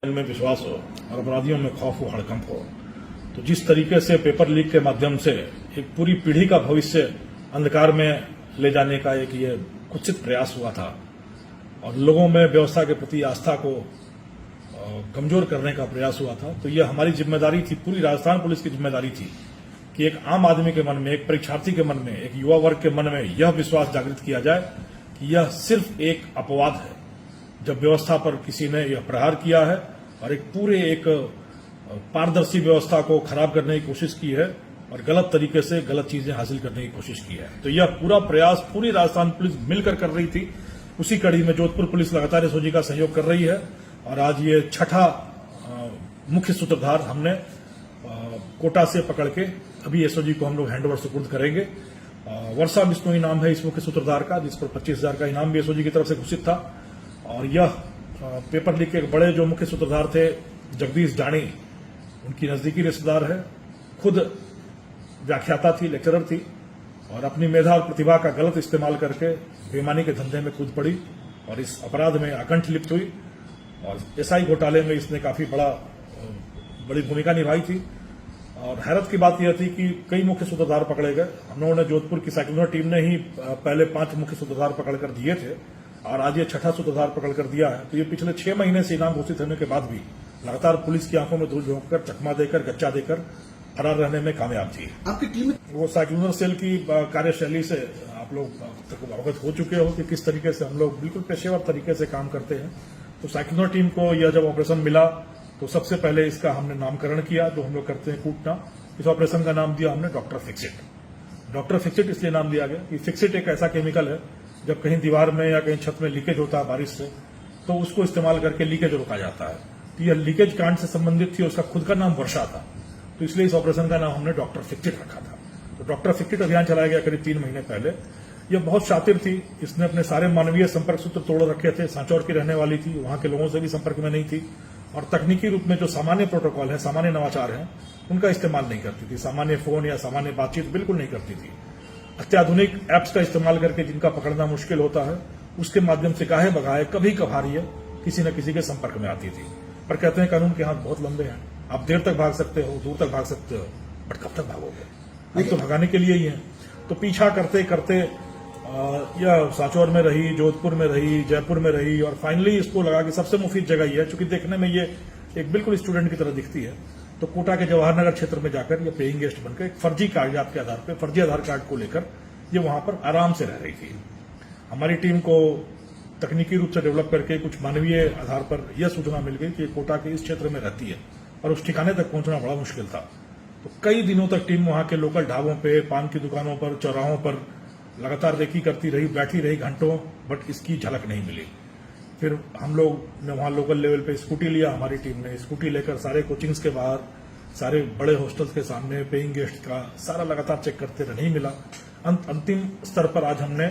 में विश्वास हो और अपराधियों में खौफ हो, हड़कंप हो। तो जिस तरीके से पेपर लीक के माध्यम से एक पूरी पीढ़ी का भविष्य अंधकार में ले जाने का एक ये कुत्सित प्रयास हुआ था और लोगों में व्यवस्था के प्रति आस्था को कमजोर करने का प्रयास हुआ था, तो यह हमारी जिम्मेदारी थी, पूरी राजस्थान पुलिस की जिम्मेदारी थी कि एक आम आदमी के मन में, एक परीक्षार्थी के मन में, एक युवा वर्ग के मन में यह विश्वास जागृत किया जाए कि यह सिर्फ एक अपवाद है जब व्यवस्था पर किसी ने यह प्रहार किया है और एक पारदर्शी व्यवस्था को खराब करने की कोशिश की है और गलत तरीके से गलत चीजें हासिल करने की कोशिश की है। तो यह पूरा प्रयास पूरी राजस्थान पुलिस मिलकर कर रही थी। उसी कड़ी में जोधपुर पुलिस लगातार एसओजी का सहयोग कर रही है और आज ये छठा मुख्य सूत्रधार हमने कोटा से पकड़ के अभी एसओजी को हम लोग हैंडओवर सुपुर्द करेंगे। वर्षा बिश्नोई नाम है इस मुख्य सूत्रधार का, जिस पर 25,000 का इनाम भी एसओजी की तरफ से घोषित था। और यह पेपर लीक के बड़े जो मुख्य सूत्रधार थे जगदीश जानी, उनकी नजदीकी रिश्तेदार है, खुद व्याख्याता थी, लेक्चरर थी और अपनी मेधा और प्रतिभा का गलत इस्तेमाल करके बेईमानी के धंधे में कूद पड़ी और इस अपराध में अकंठ लिप्त हुई और एसआई घोटाले में इसने काफी बड़ी भूमिका निभाई थी। और हैरत की बात यह थी कि कई मुख्य सूत्रधार पकड़े गए। हम लोगों ने जोधपुर की साइक्लोनर टीम ने ही पहले 5 मुख्य सूत्रधार पकड़कर दिए थे और आज ये छठा सूत्रधार पकड़कर दिया है। तो ये पिछले 6 महीने से इनाम घोषित होने के बाद भी लगातार पुलिस की आंखों में धूल झोंककर, चकमा देकर, गच्चा देकर फरार रहने में कामयाब थी। आपकी टीम वो साइक्लोनर सेल की कार्यशैली से आप लोग अवगत हो चुके हो कि किस तरीके से हम लोग बिल्कुल पेशेवर तरीके से काम करते हैं। तो साइक्लोनर टीम को यह जब ऑपरेशन मिला तो सबसे पहले इसका हमने नामकरण किया, जो हम लोग करते हैं कूटना। इस ऑपरेशन का नाम दिया हमने डॉक्टर फिक्सिट। डॉक्टर फिक्सिट इसलिए नाम दिया गया कि फिक्सिट एक ऐसा केमिकल है, जब कहीं दीवार में या कहीं छत में लीकेज होता है बारिश से, तो उसको इस्तेमाल करके लीकेज रोका जाता है। तो यह लीकेज कांड से संबंधित थी, उसका खुद का नाम वर्षा था, तो इसलिए इस ऑपरेशन का नाम हमने डॉक्टर फिक्सिट रखा था। तो डॉक्टर फिक्सिट अभियान चलाया गया करीब 3 महीने पहले। यह बहुत शातिर थी, इसने अपने सारे मानवीय संपर्क सूत्र तोड़ रखे थे। सांचौर की रहने वाली थी, वहां के लोगों से भी संपर्क में नहीं थी और तकनीकी रूप में जो सामान्य प्रोटोकॉल है, सामान्य नवाचार है, उनका इस्तेमाल नहीं करती थी। सामान्य फोन या सामान्य बातचीत बिल्कुल नहीं करती थी। अत्याधुनिक एप्स का इस्तेमाल करके जिनका पकड़ना मुश्किल होता है, उसके माध्यम से काहे बगाए कभी कभार ये किसी न किसी के संपर्क में आती थी। पर कहते हैं कानून के हाथ बहुत लंबे हैं, आप देर तक भाग सकते हो, दूर तक भाग सकते हो, बट कब तक भागोगे? हम तो भगाने के लिए ही है। तो पीछा करते करते यह सांचौर में रही, जोधपुर में रही, जयपुर में रही और फाइनली इसको लगा कि सबसे मुफीद जगह यह है, चूंकि देखने में ये एक बिल्कुल स्टूडेंट की तरह दिखती है। तो कोटा के जवाहर नगर क्षेत्र में जाकर ये पेइंग गेस्ट बनकर एक फर्जी कागजात के आधार पर, फर्जी आधार कार्ड को लेकर ये वहां पर आराम से रह रही थी। हमारी टीम को तकनीकी रूप से डेवलप करके कुछ मानवीय आधार पर यह सूचना मिल गई कि कोटा के इस क्षेत्र में रहती है और उस ठिकाने तक पहुंचना बड़ा मुश्किल था। तो कई दिनों तक टीम वहां के लोकल ढाबों पे, पान की दुकानों पर, चौराहों पर लगातार रेकी करती रही, बैठी रही घंटों, बट इसकी झलक नहीं मिली। फिर हम लोग ने वहां लोकल लेवल पे स्कूटी लिया, हमारी टीम ने स्कूटी लेकर सारे कोचिंग्स के बाहर, सारे बड़े हॉस्टल्स के सामने पेइंग गेस्ट का सारा लगातार चेक करते रहे, नहीं मिला। अंतिम स्तर पर आज हमने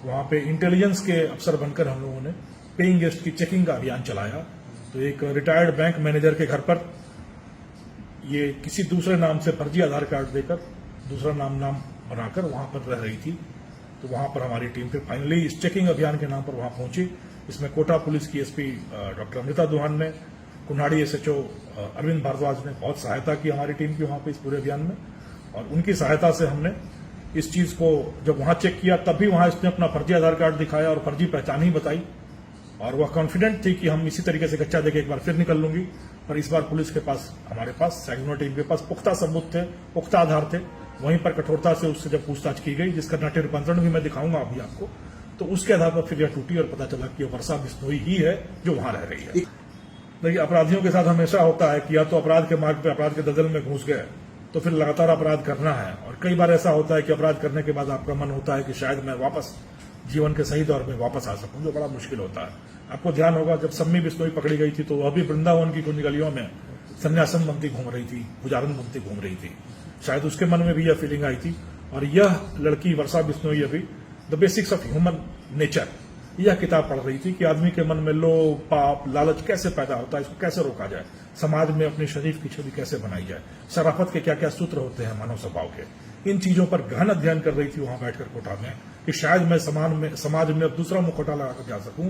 वहां पे इंटेलिजेंस के अफसर बनकर हम लोगों ने पेइंग गेस्ट की चेकिंग का अभियान चलाया। तो एक रिटायर्ड बैंक मैनेजर के घर पर ये किसी दूसरे नाम से फर्जी आधार कार्ड देकर दूसरा नाम बनाकर वहां पर रह रही थी। तो वहां पर हमारी टीम फिर फाइनली इस चेकिंग अभियान के नाम पर वहां पहुंची। इसमें कोटा पुलिस की एसपी डॉक्टर अमृता दुहान ने, कुन्हाड़ी एसएचओ अरविंद भारद्वाज ने बहुत सहायता की हमारी टीम की वहां पर इस पूरे अभियान में। और उनकी सहायता से हमने इस चीज को जब वहां चेक किया, तब भी वहां इसने अपना फर्जी आधार कार्ड दिखाया और फर्जी पहचान ही बताई और वह कॉन्फिडेंट थी कि हम इसी तरीके से गच्चा देके एक बार फिर निकल लूंगी। पर इस बार पुलिस के पास, हमारे पास, साइक्लोनर टीम के पास पुख्ता सबूत थे, पुख्ता आधार थे। वहीं पर कठोरता से उससे जब पूछताछ की गई, जिसका नाट्य रूपांतरण भी मैं दिखाऊंगा अभी आपको, तो उसके आधार पर फिर यह टूटी और पता चला कि वर्षा बिश्नोई ही है जो वहां रह रही है। देखिए, अपराधियों के साथ हमेशा होता है कि या तो अपराध के मार्ग पर, अपराध के दलदल में घुस गए तो फिर लगातार अपराध करना है। और कई बार ऐसा होता है कि अपराध करने के बाद आपका मन होता है कि शायद मैं वापस जीवन के सही दौर में वापस आ सकूं, जो बड़ा मुश्किल होता है। आपको ध्यान होगा, जब सम्मी बिश्नोई पकड़ी गई थी तो वह भी वृंदावन की कुछ गलियों में संन्यासन बनती घूम रही थी, पुजारन बनती घूम रही थी। शायद उसके मन में भी यह फीलिंग आई थी। और यह लड़की वर्षा बिश्नोई अभी the basics of human nature, यह किताब पढ़ रही थी कि आदमी के मन में लोभ, पाप, लालच कैसे पैदा होता है, इसको कैसे रोका जाए, समाज में अपनी शरीफ की छवि कैसे बनाई जाए, शराफत के क्या क्या सूत्र होते हैं मानव स्वभाव के। इन चीजों पर गहन अध्ययन कर रही थी वहां बैठकर कोटा में कि शायद मैं समाज में अब दूसरा मुखौटा लगाकर जा सकूं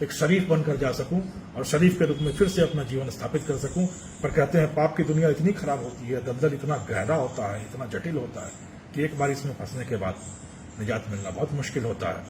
एक शरीफ बनकर जा सकूं और शरीफ के रूप में फिर से अपना जीवन स्थापित कर सकूं। पर कहते हैं पाप की दुनिया इतनी खराब होती है, दलदल इतना गहरा होता है, इतना जटिल होता है कि एक बार इसमें फंसने के बाद निजात मिलना बहुत मुश्किल होता है।